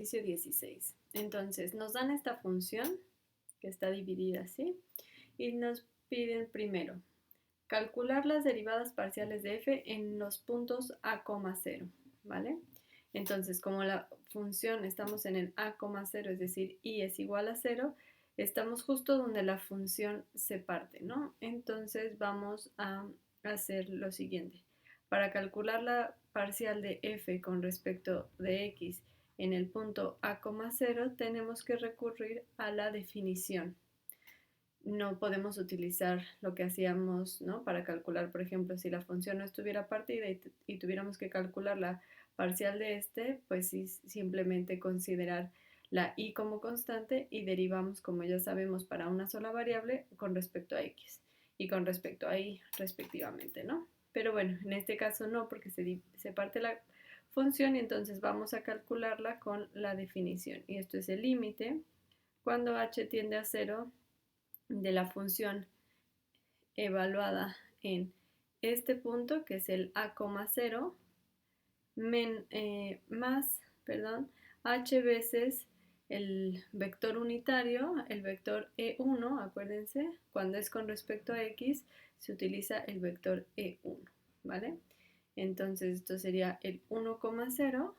Ejercicio 16. Entonces, nos dan esta función que está dividida así y nos piden primero calcular las derivadas parciales de f en los puntos a, 0, ¿vale? Entonces, como la función estamos en el a, 0, es decir, y es igual a 0, estamos justo donde la función se parte, ¿no? Entonces, vamos a hacer lo siguiente. Para calcular la parcial de f con respecto de x en el punto a, 0, tenemos que recurrir a la definición. No podemos utilizar lo que hacíamos, ¿no? Para calcular, por ejemplo, si la función no estuviera partida y tuviéramos que calcular la parcial de este, pues sí, simplemente considerar la y como constante y derivamos, como ya sabemos, para una sola variable con respecto a x y con respecto a y respectivamente, ¿no? Pero bueno, en este caso no, porque se parte la función y entonces vamos a calcularla con la definición. Y esto es el límite cuando h tiende a 0 de la función evaluada en este punto, que es el a, 0, más h veces el vector unitario, el vector e1, acuérdense, cuando es con respecto a x, se utiliza el vector e1, ¿vale? Entonces esto sería el 1,0,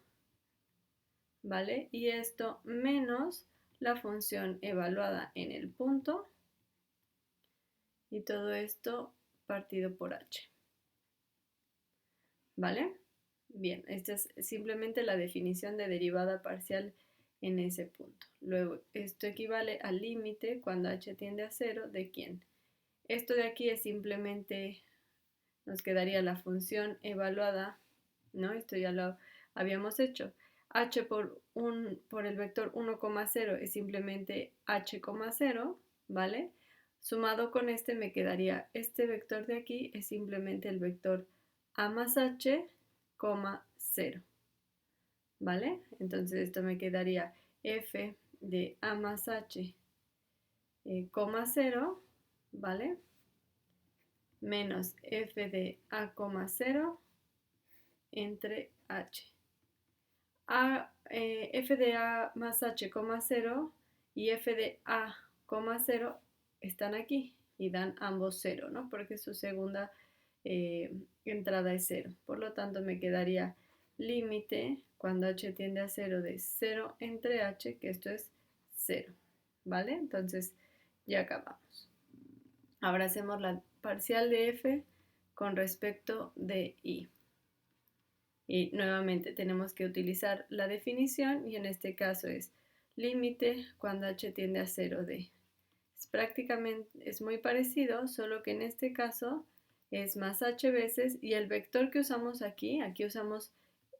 ¿vale? Y esto menos la función evaluada en el punto, y todo esto partido por h, ¿vale? Bien, esta es simplemente la definición de derivada parcial en ese punto. Luego, esto equivale al límite cuando h tiende a 0 de ¿quién? Esto de aquí es simplemente, nos quedaría la función evaluada, ¿no? Esto ya lo habíamos hecho. H por el vector 1,0 es simplemente h, 0, ¿vale? Sumado con este me quedaría este vector de aquí es simplemente el vector a más h, 0, ¿vale? Entonces esto me quedaría f de a más h, 0, ¿vale? Menos f de a, 0 entre h. F de a más h, 0 y f de a, 0 están aquí y dan ambos 0, ¿no? Porque su segunda entrada es 0. Por lo tanto, me quedaría límite cuando h tiende a 0 de 0 entre h, que esto es 0, ¿vale? Entonces, ya acabamos. Ahora hacemos la parcial de f con respecto de y. Y nuevamente tenemos que utilizar la definición y en este caso es límite cuando h tiende a 0 de. Es muy parecido, solo que en este caso es más h veces y el vector que usamos aquí usamos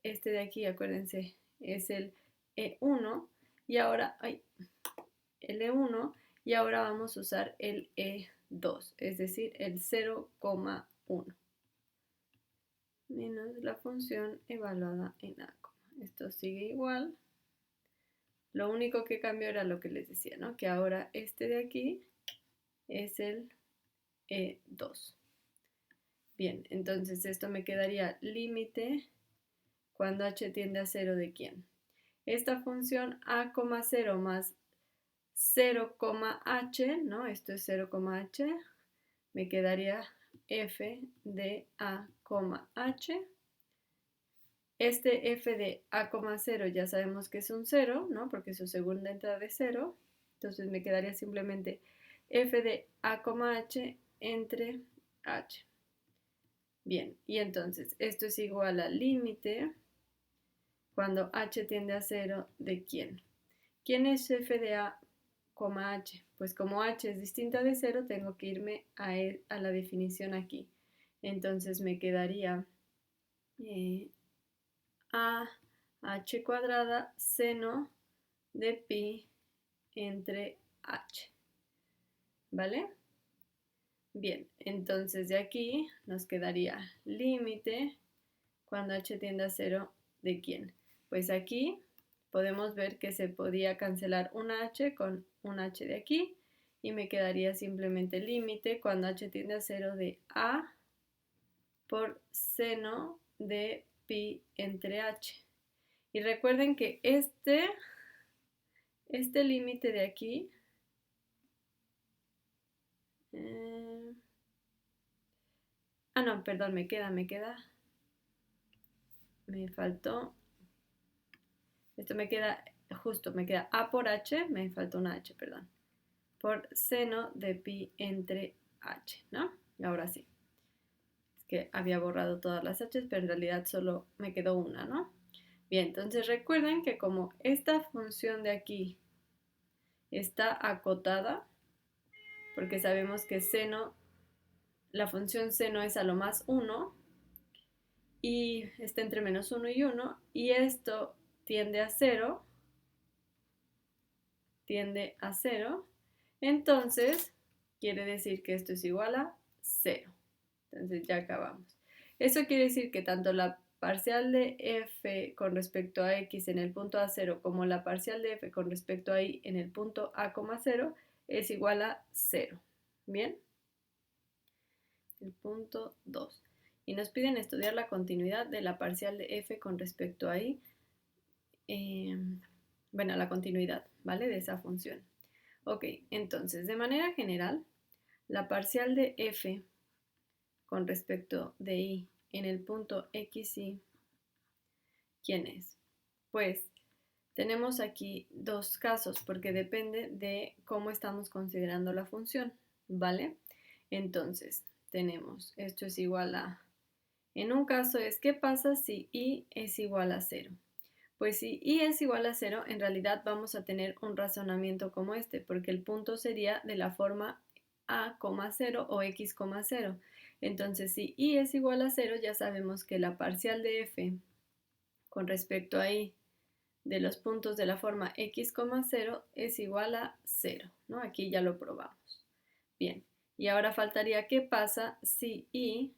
este de aquí, acuérdense, es el E1 y ahora, el E1 y ahora vamos a usar el E2, es decir, el 0,1 menos la función evaluada en a. Esto sigue igual. Lo único que cambió era lo que les decía, ¿no? Que ahora este de aquí es el E2. Bien, entonces esto me quedaría límite cuando h tiende a 0 de ¿quién? Esta función a, 0 más 0,h, ¿no? Esto es 0,h, me quedaría f de a, h. Este f de a, 0 ya sabemos que es un 0, ¿no? Porque su segunda entrada es 0. Entonces me quedaría simplemente f de a, h entre h. Bien, y entonces esto es igual al límite cuando h tiende a 0 de ¿quién? ¿Quién es f de a, h? Pues como h es distinta de 0, tengo que irme a la definición aquí. Entonces me quedaría a h cuadrada seno de pi entre h, ¿vale? Bien, entonces de aquí nos quedaría límite cuando h tiende a 0 de ¿quién? Pues aquí podemos ver que se podía cancelar una h con un h de aquí y me quedaría simplemente límite cuando h tiende a 0 de a por seno de pi entre h. Y recuerden que este límite de aquí, no, perdón, me faltó, esto me queda, justo, me queda A por H, me faltó una H, perdón, por seno de pi entre H, ¿no? Y ahora sí, es que había borrado todas las H's, pero en realidad solo me quedó una, ¿no? Bien, entonces recuerden que como esta función de aquí está acotada, porque sabemos que seno, la función seno es a lo más 1, y está entre menos 1 y 1, y esto tiende a 0, entonces quiere decir que esto es igual a 0. Entonces ya acabamos. Eso quiere decir que tanto la parcial de f con respecto a x en el punto A0 como la parcial de f con respecto a y en el punto A,0 es igual a 0. ¿Bien? El punto 2. Y nos piden estudiar la continuidad de la parcial de f con respecto a y. Bueno, la continuidad, ¿vale? De esa función. Ok, entonces, de manera general, la parcial de f con respecto de y en el punto x, y, ¿quién es? Pues tenemos aquí dos casos porque depende de cómo estamos considerando la función, ¿vale? Entonces, tenemos, esto es igual a, en un caso es, ¿qué pasa si y es igual a 0? Pues si y es igual a 0, en realidad vamos a tener un razonamiento como este, porque el punto sería de la forma a,0 o x,0. Entonces, si y es igual a 0, ya sabemos que la parcial de f con respecto a y de los puntos de la forma x,0 es igual a 0, ¿no? Aquí ya lo probamos. Bien, y ahora faltaría qué pasa si y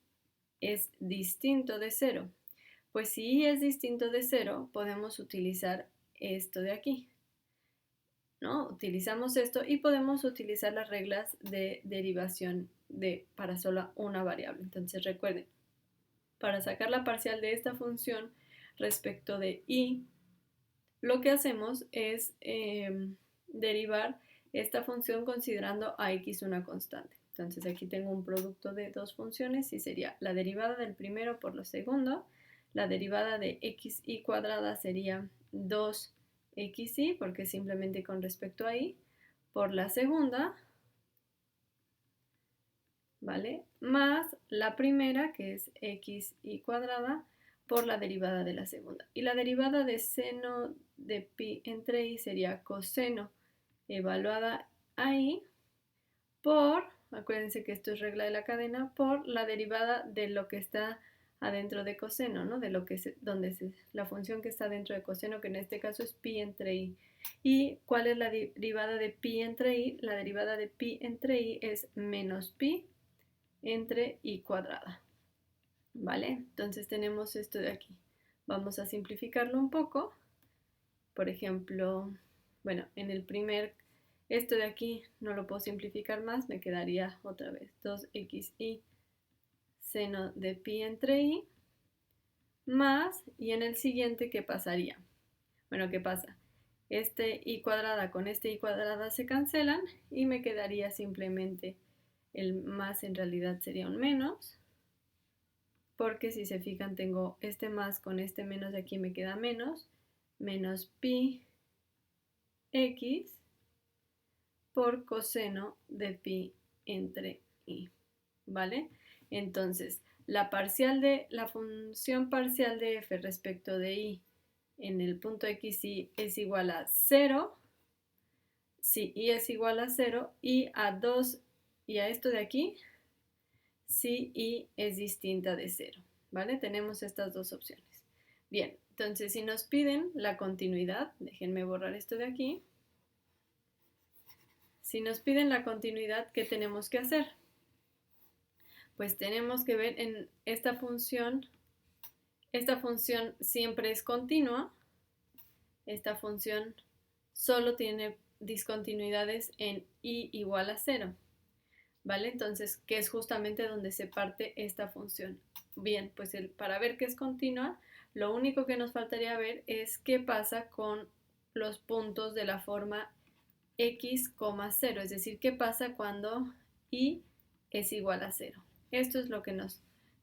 es distinto de 0. Pues si y es distinto de 0, podemos utilizar esto de aquí, ¿no? Utilizamos esto y podemos utilizar las reglas de derivación para solo una variable. Entonces recuerden, para sacar la parcial de esta función respecto de y, lo que hacemos es derivar esta función considerando a x una constante. Entonces aquí tengo un producto de dos funciones y sería la derivada del primero por lo segundo. La derivada de xy cuadrada sería 2xy, porque simplemente con respecto a y, por la segunda, ¿vale? Más la primera, que es xy cuadrada, por la derivada de la segunda. Y la derivada de seno de pi entre y sería coseno evaluada a y por, acuérdense que esto es regla de la cadena, por la derivada de lo que está adentro de coseno, ¿no? De lo que la función que está dentro de coseno, que en este caso es pi entre y. ¿Y cuál es la derivada de pi entre y? La derivada de pi entre y es menos pi entre y cuadrada. ¿Vale? Entonces tenemos esto de aquí. Vamos a simplificarlo un poco. Por ejemplo, bueno, en el primer, esto de aquí no lo puedo simplificar más, me quedaría otra vez 2xy seno de pi entre y más, y en el siguiente, ¿qué pasaría? Bueno, ¿qué pasa? Este y cuadrada con este y cuadrada se cancelan y me quedaría simplemente el más, en realidad sería un menos, porque si se fijan tengo este más con este menos de aquí, me queda menos pi x por coseno de pi entre y, ¿vale? Entonces, la función parcial de f respecto de y en el punto x, y es igual a 0, si y es igual a 0, y a 2, y a esto de aquí, si y es distinta de 0, ¿vale? Tenemos estas dos opciones. Bien, entonces si nos piden la continuidad, déjenme borrar esto de aquí. Si nos piden la continuidad, ¿qué tenemos que hacer? Pues tenemos que ver en esta función siempre es continua, esta función solo tiene discontinuidades en y igual a 0, ¿vale? Entonces, que es justamente donde se parte esta función. Bien, pues para ver que es continua, Lo único que nos faltaría ver es qué pasa con los puntos de la forma x, 0, es decir, qué pasa cuando y es igual a 0. Esto es lo que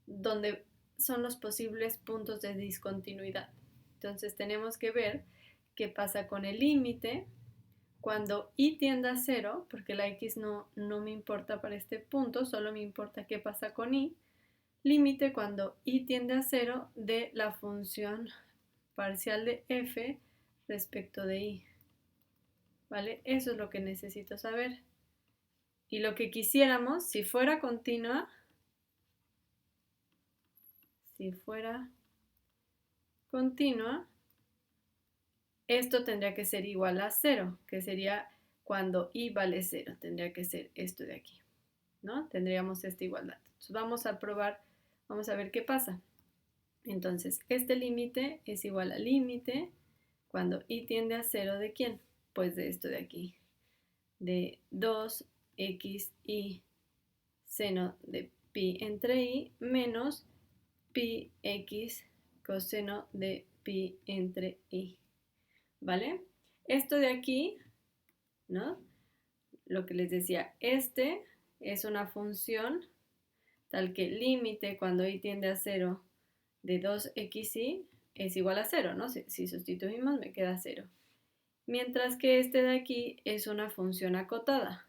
donde son los posibles puntos de discontinuidad. Entonces tenemos que ver qué pasa con el límite cuando y tiende a 0, porque la x no me importa para este punto, solo me importa qué pasa con y. Límite cuando y tiende a 0 de la función parcial de f respecto de y. ¿Vale? Eso es lo que necesito saber. Y lo que quisiéramos, si fuera continua, esto tendría que ser igual a 0, que sería cuando y vale 0, tendría que ser esto de aquí, ¿no? Tendríamos esta igualdad. Entonces vamos a probar, vamos a ver qué pasa. Entonces, este límite es igual al límite cuando y tiende a 0 ¿de quién? Pues de esto de aquí, de 2x y seno de pi entre i menos pi x coseno de pi entre i. ¿Vale? Esto de aquí, ¿no? Lo que les decía, este es una función tal que el límite cuando i tiende a 0 de 2xy es igual a 0, ¿no? Si sustituimos me queda 0. Mientras que este de aquí es una función acotada.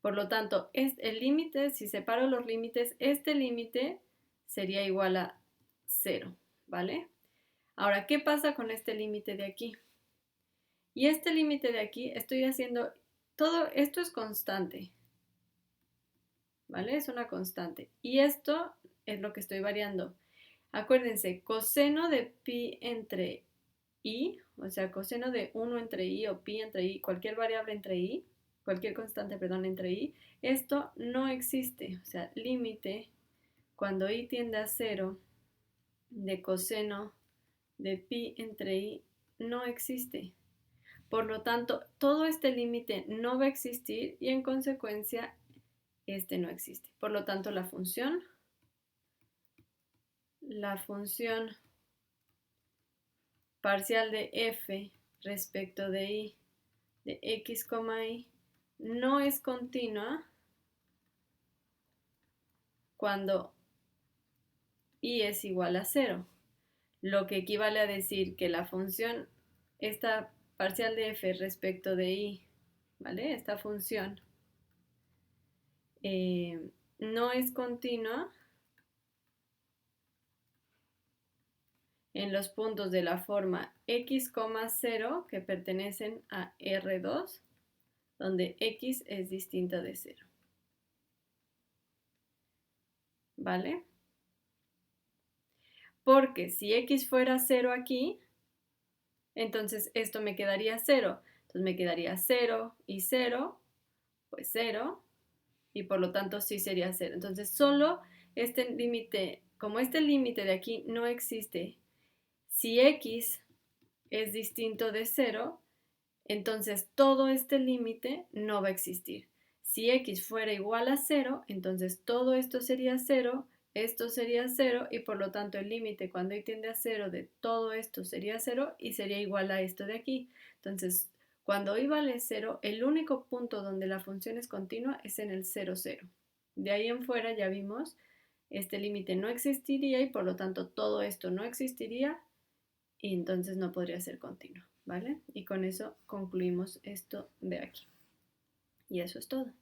Por lo tanto, el límite, si separo los límites, este límite sería igual a 0, ¿vale? Ahora, ¿qué pasa con este límite de aquí? Y este límite de aquí, estoy haciendo, todo esto es constante, ¿vale? Es una constante. Y esto es lo que estoy variando. Acuérdense, coseno de pi entre i, o sea, coseno de 1 entre i o pi entre i, cualquier variable entre i, cualquier constante, perdón, entre i, esto no existe. O sea, límite cuando i tiende a 0 de coseno de pi entre i no existe. Por lo tanto, todo este límite no va a existir y en consecuencia este no existe. Por lo tanto, la función parcial de f respecto de y de x, y no es continua cuando y es igual a 0, lo que equivale a decir que la función, esta parcial de f respecto de y, ¿vale? Esta función no es continua en los puntos de la forma x, 0 que pertenecen a R2, donde x es distinta de 0. ¿Vale? Porque si x fuera 0 aquí, entonces esto me quedaría 0. Entonces me quedaría 0 y 0, pues 0, y por lo tanto sí sería 0. Entonces solo este límite, como este límite de aquí no existe, si x es distinto de 0, entonces todo este límite no va a existir. Si x fuera igual a 0, entonces todo esto sería 0, esto sería 0 y por lo tanto el límite cuando y tiende a 0 de todo esto sería 0 y sería igual a esto de aquí. Entonces, cuando y vale 0, el único punto donde la función es continua es en el 0, 0. De ahí en fuera ya vimos, este límite no existiría y por lo tanto todo esto no existiría y entonces no podría ser continuo, ¿vale? Y con eso concluimos esto de aquí. Y eso es todo.